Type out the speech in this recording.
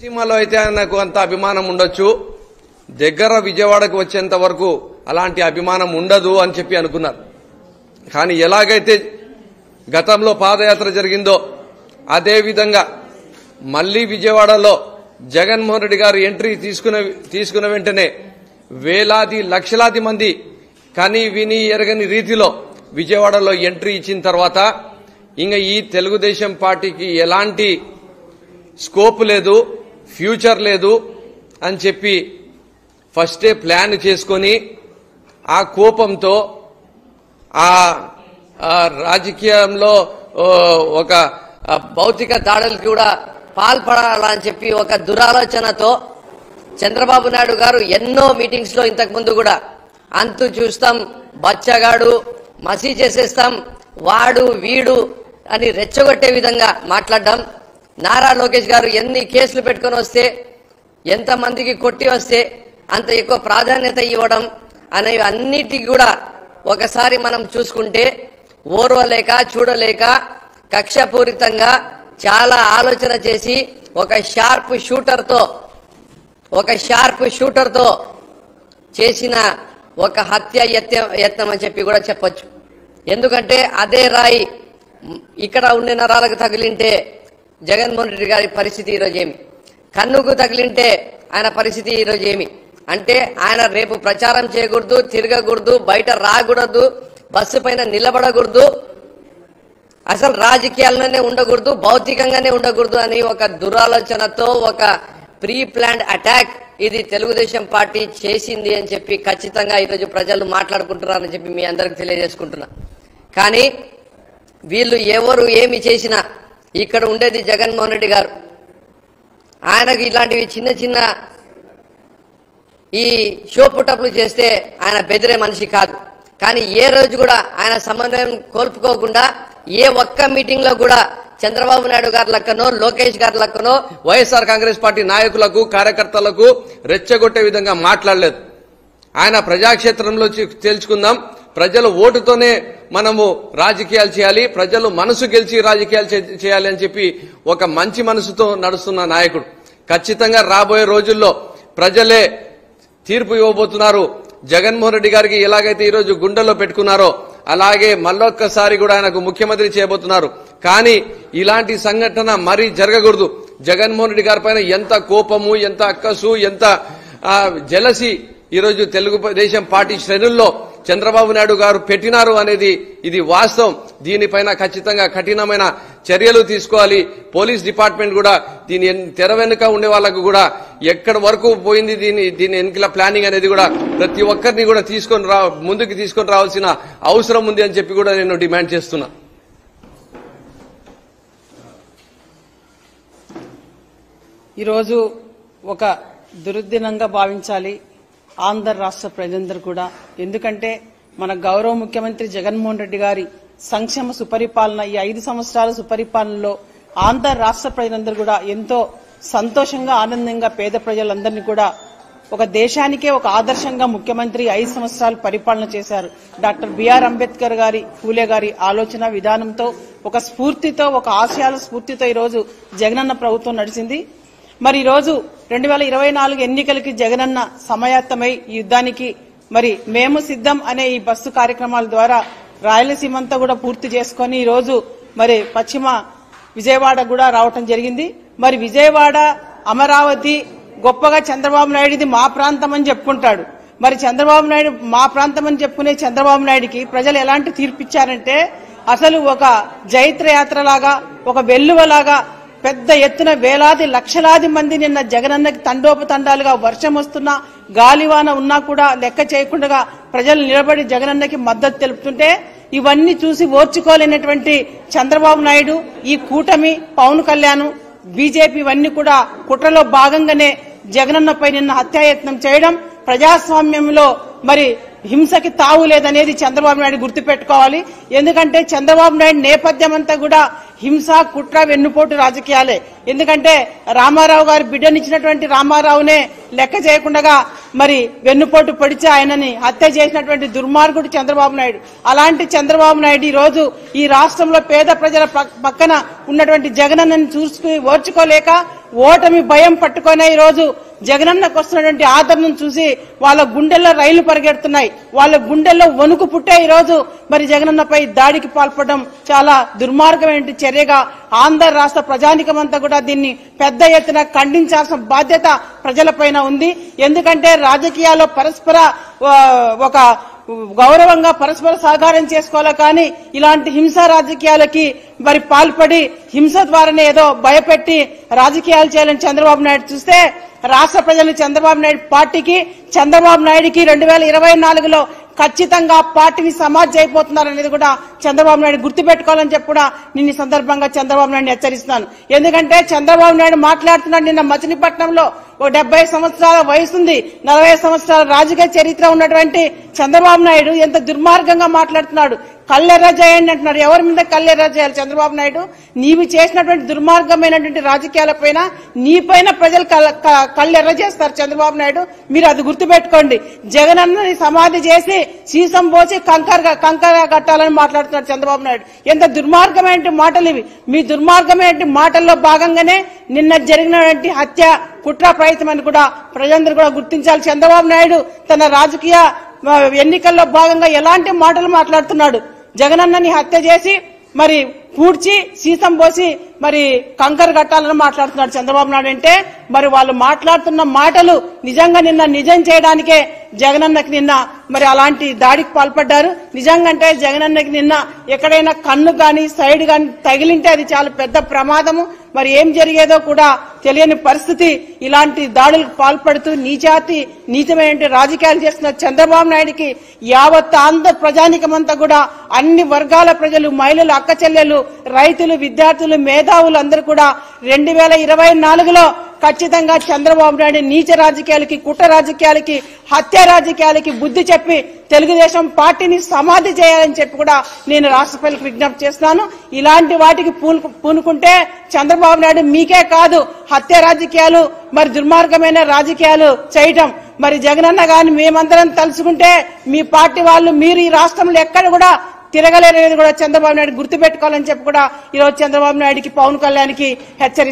సీమలో అయితే ఆయనకు అంత అభిమానం ఉండొచ్చు, దగ్గర విజయవాడకు వచ్చేంత వరకు అలాంటి అభిమానం ఉండదు అని చెప్పి అనుకున్నారు. కానీ ఎలాగైతే గతంలో పాదయాత్ర జరిగిందో అదే విధంగా మళ్లీ విజయవాడలో జగన్మోహన్ రెడ్డి గారు ఎంట్రీ తీసుకున్న వెంటనే వేలాది లక్షలాది మంది కని విని ఎరగని రీతిలో విజయవాడలో ఎంట్రీ ఇచ్చిన తర్వాత ఇంకా ఈ తెలుగుదేశం పార్టీకి ఎలాంటి స్కోప్ లేదు, ఫ్యూచర్ లేదు అని చెప్పి ఫస్టే ప్లాన్ చేసుకొని ఆ కోపంతో ఆ రాజకీయంలో ఒక భౌతిక దాడులకు కూడా పాల్పడాలని చెప్పి ఒక దురాలోచనతో చంద్రబాబు నాయుడు గారు ఎన్నో మీటింగ్స్ లో ఇంతకు ముందు కూడా అంతు చూస్తాం, బచ్చగాడు మసీ చేసేస్తాం, వాడు వీడు అని రెచ్చగొట్టే విధంగా మాట్లాడడం, నారా లోకేష్ గారు ఎన్ని కేసులు పెట్టుకొని వస్తే ఎంత మందికి కొట్టి వస్తే అంత ఎక్కువ ప్రాధాన్యత ఇవ్వడం అనేవి అన్నిటికీ కూడా ఒకసారి మనం చూసుకుంటే ఓర్వలేక చూడలేక కక్షపూరితంగా చాలా ఆలోచన చేసి ఒక షార్ప్ షూటర్ తో చేసిన ఒక హత్య యత్నం అని చెప్పి కూడా చెప్పొచ్చు. ఎందుకంటే అదే రాయి ఇక్కడ ఉండే నరాలకు తగిలింటే జగన్మోహన్ రెడ్డి గారి పరిస్థితి ఈరోజు ఏమి, కన్నుకు తగిలింటే ఆయన పరిస్థితి ఈరోజు ఏమి అంటే ఆయన రేపు ప్రచారం చేయకూడదు, తిరగకూడదు, బయట రాకూడదు, బస్సు పైన నిలబడకూడదు, అసలు రాజకీయాల్లోనే ఉండకూడదు, భౌతికంగానే ఉండకూడదు అని ఒక దురాలోచనతో ఒక ప్రీ ప్లాన్డ్ అటాక్ ఇది తెలుగుదేశం పార్టీ చేసింది అని చెప్పి ఖచ్చితంగా ఈరోజు ప్రజలు మాట్లాడుకుంటున్నారని చెప్పి మీ అందరికి తెలియజేసుకుంటున్నా. కానీ వీళ్ళు ఎవరు ఏమి చేసినా ఇక్కడ ఉండేది జగన్మోహన్ రెడ్డి గారు. ఆయనకు ఇలాంటివి చిన్న చిన్న ఈ షో పుటప్లు చేస్తే ఆయన బెదిరే మనిషి కాదు. కానీ ఏ రోజు కూడా ఆయన సమన్వయం కోల్పోకుండా ఏ ఒక్క మీటింగ్ లో కూడా చంద్రబాబు నాయుడు గారి లెక్కనో లోకేష్ గారి లెక్కనో వైఎస్ఆర్ కాంగ్రెస్ పార్టీ నాయకులకు కార్యకర్తలకు రెచ్చగొట్టే విధంగా మాట్లాడలేదు. ఆయన ప్రజాక్షేత్రంలో తేల్చుకుందాం, ప్రజల ఓటుతోనే మనము రాజకీయాలు చేయాలి, ప్రజలు మనసు గెలిచి రాజకీయాలు చేయాలి అని చెప్పి ఒక మంచి మనసుతో నడుస్తున్న నాయకుడు. ఖచ్చితంగా రాబోయే రోజుల్లో ప్రజలే తీర్పు ఇవ్వబోతున్నారు. జగన్మోహన్ రెడ్డి గారికి ఎలాగైతే ఈరోజు గుండెల్లో పెట్టుకున్నారో అలాగే మళ్ళొక్కసారి కూడా ఆయనకు ముఖ్యమంత్రి చేయబోతున్నారు. కానీ ఇలాంటి సంఘటన మరీ జరగకూడదు. జగన్మోహన్ రెడ్డి గారి పైన ఎంత కోపము, ఎంత అక్కసు, ఎంత జెలసీ ఈరోజు తెలుగుదేశం పార్టీ శ్రేణుల్లో చంద్రబాబు నాయుడు గారు పెట్టినారు అనేది ఇది వాస్తవం. దీనిపైన ఖచ్చితంగా కఠినమైన చర్యలు తీసుకోవాలి. పోలీస్ డిపార్ట్మెంట్ కూడా దీని తెర వెనుక ఉండే వాళ్లకు కూడా ఎక్కడి వరకు పోయింది దీని ఎన్నికల ప్లానింగ్ అనేది కూడా ప్రతి ఒక్కరిని కూడా ముందుకు తీసుకొని రావాల్సిన అవసరం ఉంది అని చెప్పి కూడా నేను డిమాండ్ చేస్తున్నా. ఈరోజు ఒక దుర్దినంగా భావించాలి ఆంధ్ర రాష్ట్ర ప్రజలందరూ కూడా. ఎందుకంటే మన గౌరవ ముఖ్యమంత్రి జగన్మోహన్ రెడ్డి గారి సంక్షేమ సుపరిపాలన, ఈ 5 సంవత్సరాల సుపరిపాలనలో ఆంధ్ర రాష్ట్ర ప్రజలందరూ కూడా ఎంతో సంతోషంగా ఆనందంగా పేద ప్రజలందరినీ కూడా ఒక దేశానికే ఒక ఆదర్శంగా ముఖ్యమంత్రి 5 సంవత్సరాలు పరిపాలన చేశారు. డాక్టర్ బిఆర్ అంబేద్కర్ గారి, పూలే గారి ఆలోచన విధానంతో ఒక స్ఫూర్తితో, ఒక ఆశయాల స్ఫూర్తితో ఈరోజు జగనన్న ప్రభుత్వం నడిచింది. మరి ఈరోజు 2024 ఎన్నికలకి జగనన్న సమాయత్తమై ఈ యుద్ధానికి మరి మేము సిద్ధం అనే ఈ బస్సు కార్యక్రమాల ద్వారా రాయలసీమంతా కూడా పూర్తి చేసుకుని ఈరోజు మరి పశ్చిమ విజయవాడ కూడా రావటం జరిగింది. మరి విజయవాడ, అమరావతి గొప్పగా చంద్రబాబు నాయుడుది మా ప్రాంతం అని చెప్పుకుంటాడు. మరి చంద్రబాబు నాయుడు మా ప్రాంతం అని చెప్పుకునే చంద్రబాబు నాయుడుకి ప్రజలు ఎలాంటి తీర్పిచ్చారంటే అసలు ఒక జైత్రయాత్రలాగా, ఒక వెల్లువలాగా పెద్ద ఎత్తున వేలాది లక్షలాది మంది నిన్న జగనన్నకి తండోపతండాలుగా వర్షం వస్తున్నా, గాలివాన ఉన్నా కూడా లెక్క చేయకుండా ప్రజలు నిలబడి జగనన్నకి మద్దతు తెలుపుతుంటే ఇవన్నీ చూసి ఓర్చుకోలేనటువంటి చంద్రబాబు నాయుడు, ఈ కూటమి, పవన్ కళ్యాణ్, బీజేపీ ఇవన్నీ కూడా కుట్రలో భాగంగానే జగనన్నపై నిన్న హత్యాయత్నం చేయడం, ప్రజాస్వామ్యంలో మరి హింసకి తావు లేదనేది చంద్రబాబు నాయుడు గుర్తుపెట్టుకోవాలి. ఎందుకంటే చంద్రబాబు నాయుడు నేపథ్యం అంతా కూడా హింస, కుట్ర, వెన్నుపోటు రాజకీయాలే. ఎందుకంటే రామారావు గారి బిడ్డనిచ్చినటువంటి రామారావునే లెక్క చేయకుండా మరి వెన్నుపోటు పొడిచి ఆయనని హత్య చేసినటువంటి దుర్మార్గుడు చంద్రబాబు నాయుడు. అలాంటి చంద్రబాబు నాయుడు ఈ రోజు ఈ రాష్ట్రంలో పేద ప్రజల పక్కన ఉన్నటువంటి జగనన్నను ఓర్చుకోలేక ఓటమి భయం పట్టుకునే ఈ రోజు జగనన్నకు వస్తున్నటువంటి ఆదరణను చూసి వాళ్ళ గుండెల్లో రైళ్లు పరిగెడుతున్నాయి, వాళ్ళ గుండెల్లో వణుకు పుట్టే ఈ రోజు మరి జగనన్నపై దాడికి పాల్పడడం చాలా దుర్మార్గమైన చర్యగా ఆంధ్ర రాష్ట్ర ప్రజానికమంతా కూడా దీన్ని పెద్ద ఎత్తున ఖండించాల్సిన బాధ్యత ప్రజలపైన ఉంది. ఎందుకంటే రాజకీయాల్లో పరస్పర ఒక గౌరవంగా పరస్పర సహకారం చేసుకోవాలి, కానీ ఇలాంటి హింసా రాజకీయాలకి మరి పాల్పడి హింస ద్వారానే ఏదో భయపెట్టి రాజకీయాలు చేయాలని చంద్రబాబు నాయుడు చూస్తే రాష్ట్ర ప్రజలు చంద్రబాబు నాయుడు పార్టీకి చంద్రబాబు నాయుడుకి 2024లో ఖచ్చితంగా పార్టీని సమాజ్ అయిపోతున్నారనేది కూడా చంద్రబాబు నాయుడు గుర్తుపెట్టుకోవాలని చెప్పి కూడా నిన్న సందర్భంగా చంద్రబాబు నాయుడు హెచ్చరిస్తున్నాను. ఎందుకంటే చంద్రబాబు నాయుడు మాట్లాడుతున్నాడు నిన్న మచిలీపట్నంలో ఓ 70 సంవత్సరాల వయసుంది, 40 సంవత్సరాల రాజకీయ చరిత్ర ఉన్నటువంటి చంద్రబాబు నాయుడు ఎంత దుర్మార్గంగా మాట్లాడుతున్నాడు. కళ్ళెర్ర చేయండి అంటున్నారు. ఎవరి మీద కళ్ళెర్ర చేయాలి చంద్రబాబు నాయుడు? నీవు చేసినటువంటి దుర్మార్గమైనటువంటి రాజకీయాలపైన నీపైన ప్రజలు కళ్ళెర్ర చేస్తారు చంద్రబాబు నాయుడు. మీరు అది గుర్తుపెట్టుకోండి. జగనన్నని సమాధి చేసి సీసం పోసి కంకర కట్టాలని మాట్లాడుతున్నాడు చంద్రబాబు నాయుడు. ఎంత దుర్మార్గమైన మాటలు ఇవి. మీ దుర్మార్గమైన మాటల్లో భాగంగానే నిన్న జరిగినటువంటి హత్య కుట్ర ప్రయత్నం అని కూడా ప్రజలందరూ కూడా గుర్తించాలి. చంద్రబాబు నాయుడు తన రాజకీయ ఎన్నికల్లో భాగంగా ఎలాంటి మాటలు మాట్లాడుతున్నాడు? జగనన్నని హత్య చేసి మరి పూడ్చి సీసం పోసి మరి కంకర కట్టాలని మాట్లాడుతున్నాడు చంద్రబాబు నాయుడు. అంటే మరి వాళ్ళు మాట్లాడుతున్న మాటలు నిజంగా నిన్న నిజం చేయడానికే జగనన్నకి నిన్న మరి అలాంటి దాడికి పాల్పడ్డారు. నిజంగా అంటే జగనన్నకి నిన్న ఎక్కడైనా కన్ను గాని సైడ్ గాని తగిలింటే అది చాలా పెద్ద ప్రమాదము. మరి ఏం జరిగేదో కూడా తెలియని పరిస్థితి. ఇలాంటి దాడులకు పాల్పడుతూ నీచమైన రాజకీయాలు చేస్తున్న చంద్రబాబు నాయుడికి యావత్ ఆంధ్ర ప్రజానికమంతా కూడా అన్ని వర్గాల ప్రజలు, మహిళలు, అక్క చెల్లెలు, రైతులు, విద్యార్థులు, మేధావులు అందరూ కూడా 2024లో ఖచ్చితంగా చంద్రబాబు నాయుడు నీచ రాజకీయాలకి, కుట్ర రాజకీయాలకి, హత్య రాజకీయాలకి బుద్ధి చెప్పి తెలుగుదేశం పార్టీని సమాధి చేయాలని చెప్పి కూడా నేను రాష్ట్ర ప్రజలకు విజ్ఞప్తి చేస్తున్నాను. ఇలాంటి వాటికి పూనుకుంటే చంద్రబాబు నాయుడు మీకే కాదు హత్య రాజకీయాలు మరి దుర్మార్గమైన రాజకీయాలు చేయటం మరి జగనన్న గాని మేమందరం తలుచుకుంటే మీ పార్టీ వాళ్ళు మీరు ఈ రాష్ట్రంలో ఎక్కడ కూడా తిరగలేరనేది కూడా చంద్రబాబు నాయుడు గుర్తుపెట్టుకోవాలని చెప్పి కూడా ఈరోజు చంద్రబాబు నాయుడికి, పవన్ కళ్యాణ్కి హెచ్చరిస్తున్నారు.